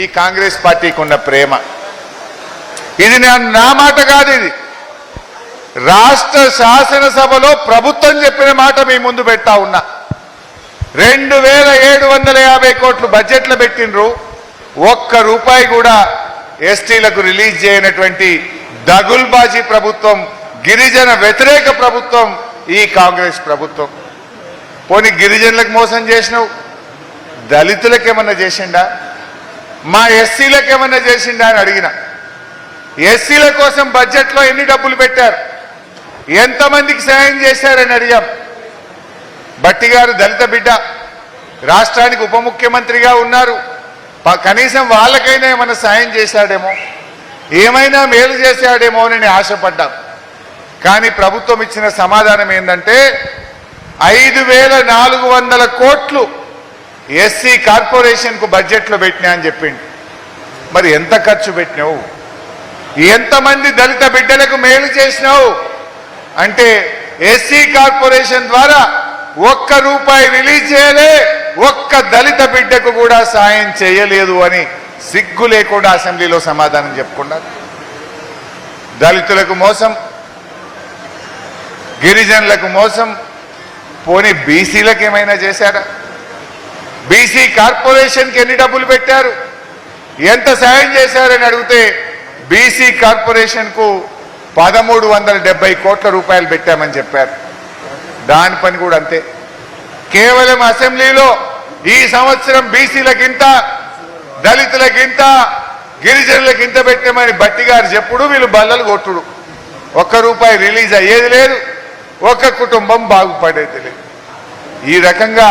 ఈ కాంగ్రెస్ పార్టీకి ఉన్న ప్రేమ. ఇది నా మాట కాదు, ఇది రాష్ట్ర శాసనసభలో ప్రభుత్వం చెప్పిన మాట మీ ముందు పెడతా ఉన్నా. 2750 కోట్లు బడ్జెట్లో పెట్టినరు, ఒక్క రూపాయి కూడా ఎస్టీలకు రిలీజ్ చేయనటువంటి దగుల్బాజీ ప్రభుత్వం, గిరిజన వ్యతిరేక ప్రభుత్వం ఈ కాంగ్రెస్ ప్రభుత్వం. పోనీ గిరిజనులకు మోసం చేసినావు, దళితులకు ఏమన్నా చేసిండా, మా ఎస్సీలకు ఏమన్నా చేసిండా అని అడిగిన. ఎస్సీల కోసం బడ్జెట్లో ఎన్ని డబ్బులు పెట్టారు, ఎంతమందికి సాయం చేశారని అడిగాం. భట్టి గారు దళిత బిడ్డ, రాష్ట్రానికి ఉప ముఖ్యమంత్రిగా ఉన్నారు, కనీసం వాళ్ళకైనా ఏమైనా సాయం చేశాడేమో, ఏమైనా మేలు చేశాడేమో అని నేను ఆశపడ్డాం. కానీ ప్రభుత్వం ఇచ్చిన సమాధానం ఏంటంటే 5400 కోట్లు ఎస్సీ కార్పొరేషన్కు బడ్జెట్లో పెట్టినా అని చెప్పిండు. మరి ఎంత ఖర్చు పెట్టినావు, ఎంతమంది దళిత బిడ్డలకు మేలు చేసినావు అంటే ఎస్సీ కార్పొరేషన్ ద్వారా ఒక్క రూపాయి రిలీజ్ చేయలే, ఒక్క దళిత బిడ్డకు కూడా సాయం చేయలేదు అని సిగ్గు లేకుండా అసెంబ్లీలో సమాధానం చెప్పుకున్నారు. దళితులకు మోసం, గిరిజనులకు మోసం, పోనీ బీసీలకు ఏమైనా చేశారా? బీసీ కార్పొరేషన్కి ఎన్ని డబ్బులు పెట్టారు, ఎంత సాయం చేశారని అడిగితే బీసీ కార్పొరేషన్కు 1370 కోట్ల రూపాయలు పెట్టామని చెప్పారు. దాని పని కూడా అంతే. కేవలం అసెంబ్లీలో ఈ సంవత్సరం బీసీలకింత, దళితులకింత, గిరిజనులకింత పెట్టామని భట్టి గారు చెప్పుడు వీళ్ళు బల్లలు కొట్టుడు. ఒక్క రూపాయి రిలీజ్ అయ్యేది లేదు, ఒక్క కుటుంబం బాగుపడేది లేదు. ఈ రకంగా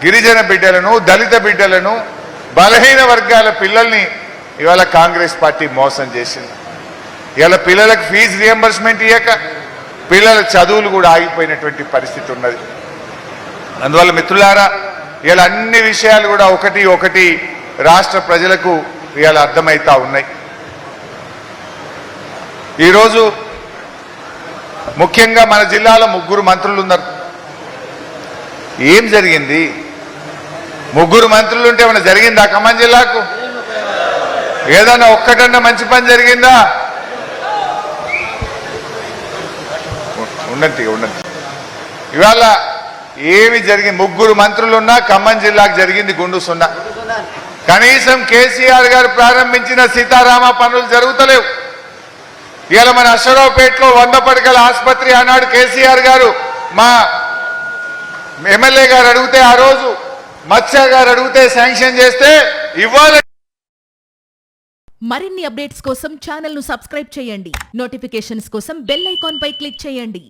గిరిజన బిడ్డలను, దళిత బిడ్డలను, బలహీన వర్గాల పిల్లల్ని ఇవాళ కాంగ్రెస్ పార్టీ మోసం చేసింది. ఇవాళ పిల్లలకు ఫీజు రియంబర్స్మెంట్ ఇవ్వక పిల్లల చదువులు కూడా ఆగిపోయినటువంటి పరిస్థితి ఉన్నది. అందువల్ల మిత్రులారా, ఇవాళ అన్ని విషయాలు కూడా ఒకటి ఒకటి రాష్ట్ర ప్రజలకు ఇవాళ అర్థమవుతా ఉన్నాయి. ఈరోజు ముఖ్యంగా మన జిల్లాలో 3 మంత్రులు ఉన్నారు. ఏం జరిగింది? 3 మంత్రులు ఉంటే ఏమైనా జరిగిందా ఖమ్మం జిల్లాకు? ఏదన్నా ఒక్కటన్నా మంచి పని జరిగిందా? ఉండండి. ఇవాళ ఏమి జరిగింది? 3 మంత్రులున్నా ఖమ్మం జిల్లాకు జరిగింది గుండు సున్నా. కనీసం కేసీఆర్ గారు ప్రారంభించిన సీతారామ పనులు జరుగుతలేవు. ఇవాళ మన అశ్వరావుపేటలో 100 పడకల ఆసుపత్రి ఆనాడు కేసీఆర్ గారు మా ఎమ్మెల్యే గారు అడిగితే, ఆ రోజు మత్స్య గారు అడిగితే శాంక్షన్ చేస్తే ఇవ్వాలి. మరిన్ని అప్డేట్స్ కోసం ఛానల్ ను సబ్స్క్రైబ్ చేయండి. నోటిఫికేషన్స్ కోసం బెల్ ఐకాన్ పై క్లిక్ చేయండి.